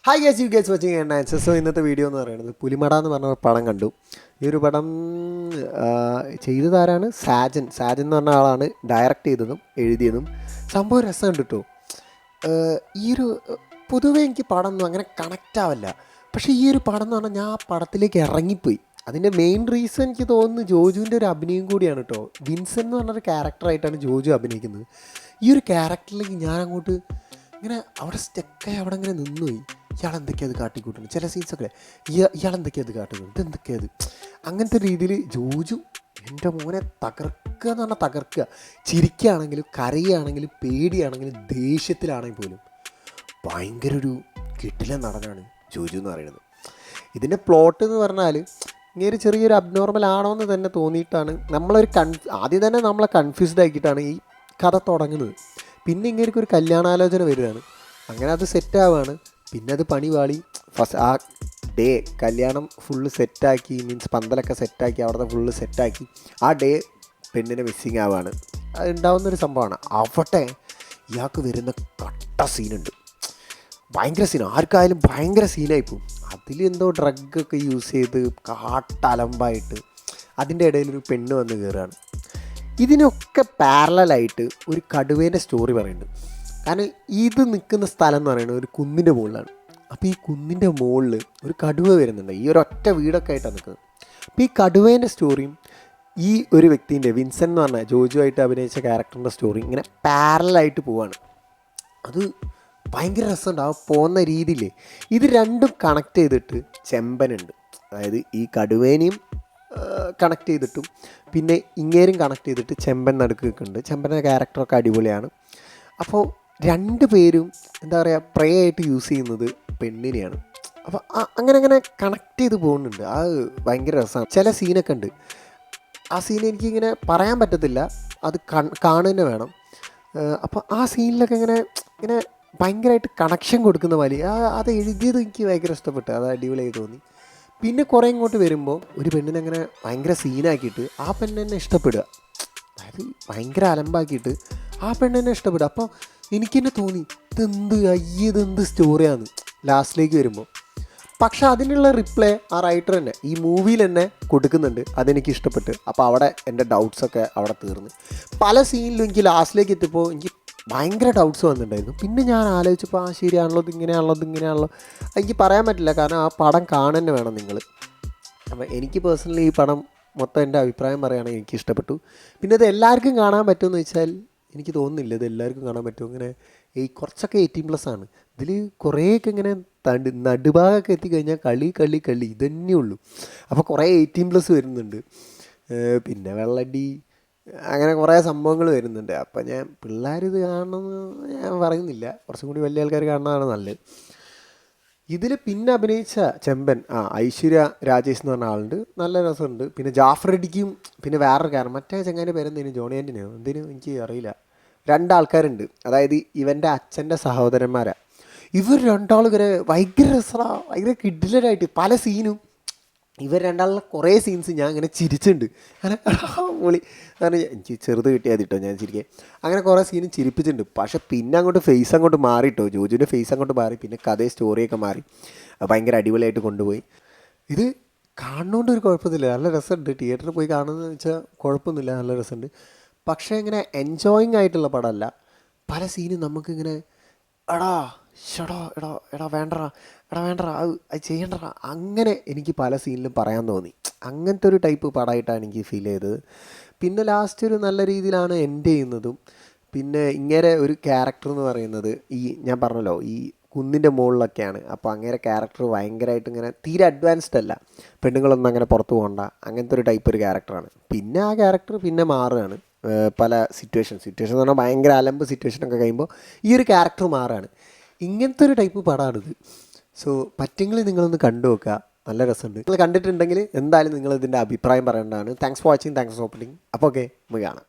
Hi guys, you guys watching answer. So ഇന്നത്തെ video എന്ന് പറയുന്നത് പുലിമട എന്ന് പറഞ്ഞ ഒരു പടം കണ്ടു. ഈ ഒരു പടം ചെയ്തതാരാണ്? സാജൻ എന്ന് പറഞ്ഞ ആളാണ് ഡയറക്റ്റ് ചെയ്തതും എഴുതിയതും. സംഭവം രസമുണ്ട് കേട്ടോ. ഈ ഒരു പൊതുവേ എനിക്ക് പടം ഒന്നും അങ്ങനെ കണക്റ്റ് ആവില്ല. പക്ഷേ ഈ ഒരു പടം എന്ന് പറഞ്ഞാൽ ഞാൻ ആ പടത്തിലേക്ക് ഇറങ്ങിപ്പോയി. അതിൻ്റെ മെയിൻ റീസൺ എനിക്ക് തോന്നുന്നു ജോജുവിൻ്റെ ഒരു അഭിനയം കൂടിയാണ് കേട്ടോ. വിൻസെൻ്റ് എന്ന് പറഞ്ഞൊരു ക്യാരക്ടറായിട്ടാണ് ജോജു അഭിനയിക്കുന്നത്. ഈ ഒരു ക്യാരക്ടറിലേക്ക് ഞാൻ അങ്ങോട്ട് ഇങ്ങനെ അവിടെ സ്റ്റെക്കായി അവിടെ ഇങ്ങനെ നിന്നുപോയി. ഇയാളെന്തൊക്കെയത് കാട്ടിക്കൂട്ടുന്നത് ചില സീൻസൊക്കെ. ഇയാളെന്തൊക്കെയത് കാട്ടുന്നത്, ഇതെന്തൊക്കെയത്, അങ്ങനത്തെ രീതിയിൽ ജോജു എൻ്റെ മോനെ തകർക്കുക എന്ന് പറഞ്ഞാൽ തകർക്കുക. ചിരിക്കുകയാണെങ്കിലും കരയുകയാണെങ്കിലും പേടിയാണെങ്കിലും ദേഷ്യത്തിലാണെങ്കിൽ പോലും ഭയങ്കര ഒരു കിടിലൻ നടനാണ് ജോജു എന്ന് പറയുന്നത്. ഇതിൻ്റെ പ്ലോട്ട് എന്ന് പറഞ്ഞാൽ ഇങ്ങനെ ചെറിയൊരു അബ്നോർമൽ ആണോ എന്ന് തന്നെ തോന്നിയിട്ടാണ് ആദ്യം തന്നെ നമ്മളെ കൺഫ്യൂസ്ഡ് ആക്കിയിട്ടാണ് ഈ കഥ തുടങ്ങുന്നത്. പിന്നെ ഇങ്ങനെ ഒരു കല്യാണാലോചന വരികയാണ്. അങ്ങനെ അത് സെറ്റാവുകയാണ്. പിന്നെ അത് പണിവാളി. ഫസ്റ്റ് ആ ഡേ കല്യാണം ഫുള്ള് സെറ്റാക്കി, മീൻസ് പന്തലൊക്കെ സെറ്റാക്കി അവിടുത്തെ ഫുള്ള് സെറ്റാക്കി ആ ഡേ പെണ്ണിനെ മിസ്സിങ് ആവുകയാണ്. അത് ഉണ്ടാവുന്നൊരു സംഭവമാണ്. അവിടെ ഇയാൾക്ക് വരുന്ന കട്ട സീനുണ്ട്. ഭയങ്കര സീൻ, ആർക്കായാലും ഭയങ്കര സീനായിപ്പോവും. അതിലെന്തോ ഡ്രഗൊക്കെ യൂസ് ചെയ്ത് കാട്ടലമ്പായിട്ട് അതിൻ്റെ ഇടയിലൊരു പെണ്ണ് വന്ന് കയറുകയാണ്. ഇതിനൊക്കെ പാരലായിട്ട് ഒരു കടുവേൻ്റെ സ്റ്റോറി പറയുന്നുണ്ട്. കാരണം ഇത് നിൽക്കുന്ന സ്ഥലം എന്ന് പറയുന്നത് ഒരു കുന്നിൻ്റെ മുകളിലാണ്. അപ്പോൾ ഈ കുന്നിൻ്റെ മുകളിൽ ഒരു കടുവ വരുന്നുണ്ട്. ഈ ഒരൊറ്റ വീടൊക്കെ ആയിട്ടാണ് നിൽക്കുന്നത്. അപ്പോൾ ഈ കടുവേൻ്റെ സ്റ്റോറിയും ഈ ഒരു വ്യക്തിൻ്റെ വിൻസെൻ്റ് എന്ന് പറഞ്ഞാൽ ജോജു ആയിട്ട് അഭിനയിച്ച ക്യാരക്ടറിൻ്റെ സ്റ്റോറി ഇങ്ങനെ പാരലായിട്ട് പോവാണ്. അത് ഭയങ്കര രസമുണ്ട്. ആ പോകുന്ന രീതിയിൽ ഇത് രണ്ടും കണക്ട് ചെയ്തിട്ട് ചെമ്പനുണ്ട്. അതായത് ഈ കടുവേനെയും കണക്ട് ചെയ്തിട്ടും പിന്നെ ഇങ്ങേരും കണക്ട് ചെയ്തിട്ട് ചെമ്പൻ നടുക്ക് നിൽക്കുന്നുണ്ട്. ചെമ്പൻ്റെ ക്യാരക്ടറൊക്കെ അടിപൊളിയാണ്. അപ്പോൾ രണ്ട് പേരും എന്താ പറയുക പ്രേ ആയിട്ട് യൂസ് ചെയ്യുന്നത് പെണ്ണിനെയാണ്. അപ്പോൾ അങ്ങനെ കണക്ട് ചെയ്ത് പോകുന്നുണ്ട്. അത് ഭയങ്കര രസമാണ്. ചില സീനൊക്കെ ഉണ്ട്. ആ സീൻ എനിക്കിങ്ങനെ പറയാൻ പറ്റത്തില്ല, അത് കാണുക വേണം. അപ്പോൾ ആ സീനിലൊക്കെ ഇങ്ങനെ ഭയങ്കരമായിട്ട് കണക്ഷൻ കൊടുക്കുന്ന പോലെ അത് എഴുതിയത് എനിക്ക് ഭയങ്കര ഇഷ്ടപ്പെട്ടു. അത് അടിപൊളിയായി തോന്നി. പിന്നെ കുറേ ഇങ്ങോട്ട് വരുമ്പോൾ ഒരു പെണ്ണിനങ്ങനെ ഭയങ്കര സീനാക്കിയിട്ട് ആ പെണ്ണെന്നെ ഇഷ്ടപ്പെടുക. അതായത് ഭയങ്കര അലമ്പാക്കിയിട്ട് ആ പെണ്ണെന്നെ ഇഷ്ടപ്പെടുക. അപ്പോൾ എനിക്കെന്നെ തോന്നി ഇതെന്ത് സ്റ്റോറിയാണ് ലാസ്റ്റിലേക്ക് വരുമ്പോൾ. പക്ഷെ അതിനുള്ള റിപ്ലൈ ആ റൈറ്റർ തന്നെ ഈ മൂവിയിൽ തന്നെ കൊടുക്കുന്നുണ്ട്. അതെനിക്ക് ഇഷ്ടപ്പെട്ട്. അപ്പോൾ അവിടെ എൻ്റെ ഡൗട്ട്സൊക്കെ അവിടെ തീർന്ന്. പല സീനിലും എനിക്ക് ലാസ്റ്റിലേക്ക് എത്തിയപ്പോൾ എനിക്ക് ഭയങ്കര ഡൗട്ട്സ് വന്നിട്ടുണ്ടായിരുന്നു. പിന്നെ ഞാൻ ആലോചിച്ചപ്പോൾ ശരിയാണല്ലോ, ഇതിങ്ങനെയാണല്ലോ എനിക്ക് പറയാൻ പറ്റില്ല. കാരണം ആ പടം കാണുന്നെ വേണം നിങ്ങൾ. അപ്പോൾ എനിക്ക് പേഴ്സണലി ഈ പടം മൊത്തം എൻ്റെ അഭിപ്രായം പറയുകയാണെങ്കിൽ എനിക്ക് ഇഷ്ടപ്പെട്ടു. പിന്നെ ഇത് എല്ലാവർക്കും കാണാൻ പറ്റുമെന്ന് വെച്ചാൽ എനിക്ക് തോന്നുന്നില്ല ഇത് എല്ലാവർക്കും കാണാൻ പറ്റും. ഇങ്ങനെ ഈ കുറച്ചൊക്കെ 18+ ആണ്. ഇതിൽ കുറേയൊക്കെ ഇങ്ങനെ നടുഭാഗമൊക്കെ എത്തിക്കഴിഞ്ഞാൽ കളി ഇതന്നെ ഉള്ളൂ. അപ്പോൾ കുറേ 18+ വരുന്നുണ്ട്. പിന്നെ വെള്ളടി അങ്ങനെ കുറേ സംഭവങ്ങൾ വരുന്നുണ്ട്. അപ്പോൾ ഞാൻ പിള്ളേരിത് കാണണമെന്ന് ഞാൻ പറയുന്നില്ല, കുറച്ചും കൂടി വലിയ ആൾക്കാർ കാണുന്നതാണ് നല്ലത്. ഇതിൽ പിന്നെ അഭിനയിച്ച ചെമ്പൻ ഐശ്വര്യ രാജേഷ് എന്ന് പറഞ്ഞ ആളുണ്ട്. നല്ല രസമുണ്ട്. പിന്നെ ജാഫർ ഇടിക്കും. പിന്നെ വേറൊരു കാരണം മറ്റേ ചങ്ങാൻ്റെ പേരെന്തേനും ജോണി ആൻ്റണിയോ എന്തേനും എനിക്ക് അറിയില്ല. രണ്ടാൾക്കാരുണ്ട്. അതായത് ഇവൻ്റെ അച്ഛൻ്റെ സഹോദരന്മാരാണ് ഇവർ രണ്ടാളും. ഇവരെ ഭയങ്കര രസമാണ്, ഭയങ്കര കിഡിലനായിട്ട് പല സീനും. ഇവർ രണ്ടാളുടെ കുറേ സീൻസ് ഞാൻ ഇങ്ങനെ ചിരിച്ചിട്ടുണ്ട്. അങ്ങനെ പൊളി കാരണം എനിക്ക് ചെറുത് കിട്ടിയാൽ കേട്ടോ ഞാൻ ചിരിക്കേ. അങ്ങനെ കുറേ സീനും ചിരിപ്പിച്ചിട്ടുണ്ട്. പക്ഷേ പിന്നെ അങ്ങോട്ട് ഫേസ് അങ്ങോട്ട് മാറിട്ടോ, ജോജുവിൻ്റെ ഫേസ് അങ്ങോട്ട് മാറി. പിന്നെ കഥയും സ്റ്റോറിയൊക്കെ മാറി. ഭയങ്കര അടിപൊളിയായിട്ട് കൊണ്ടുപോയി. ഇത് കാണുന്നതുകൊണ്ട് ഒരു കുഴപ്പമില്ല, നല്ല രസമുണ്ട്. തിയേറ്ററിൽ പോയി കാണുന്നതെന്ന് വെച്ചാൽ കുഴപ്പമൊന്നുമില്ല, നല്ല രസമുണ്ട്. പക്ഷേ ഇങ്ങനെ എൻജോയിങ് ആയിട്ടുള്ള പടമല്ല. പല സീനും നമുക്കിങ്ങനെ എടാ വേണ്ടടാ അത് ചെയ്യണ്ടടാ അങ്ങനെ എനിക്ക് പല സീനിലും പറയാൻ തോന്നി. അങ്ങനത്തെ ഒരു ടൈപ്പ് പടമായിട്ടാണ് എനിക്ക് ഫീൽ ചെയ്തത്. പിന്നെ ലാസ്റ്റ് ഒരു നല്ല രീതിയിലാണ് എൻഡ് ചെയ്യുന്നതും. പിന്നെ ഇങ്ങനെ ഒരു ക്യാരക്ടർ എന്ന് പറയുന്നത് ഈ ഞാൻ പറഞ്ഞല്ലോ ഈ കുന്നിൻ്റെ മുകളിലൊക്കെയാണ്. അപ്പോൾ അങ്ങനെ ക്യാരക്ടർ ഭയങ്കരമായിട്ട് ഇങ്ങനെ തീരെ അഡ്വാൻസ്ഡ് അല്ല. പെണ്ണുങ്ങളൊന്നും അങ്ങനെ പുറത്ത് പോകണ്ട, അങ്ങനത്തെ ഒരു ടൈപ്പ് ഒരു ക്യാരക്ടറാണ്. പിന്നെ ആ ക്യാരക്ടർ പിന്നെ മാറുകയാണ്. പല സിറ്റുവേഷൻ എന്ന് പറഞ്ഞാൽ ഭയങ്കര അലമ്പ് സിറ്റുവേഷനൊക്കെ കഴിയുമ്പോൾ ഈ ഒരു ക്യാരക്ടർ മാറുകയാണ്. ഇങ്ങനത്തെ ഒരു ടൈപ്പ് പടമാണിത്. സോ പറ്റുമെങ്കിൽ നിങ്ങളൊന്ന് കണ്ടു നോക്കുക, നല്ല രസമുണ്ട്. നിങ്ങൾ കണ്ടിട്ടുണ്ടെങ്കിൽ എന്തായാലും നിങ്ങൾ ഇതിൻ്റെ അഭിപ്രായം പറയേണ്ടതാണ്. Thanks for watching, thanks for supporting. അപ്പോൾ ഓക്കെ, നമുക്ക് കാണാം.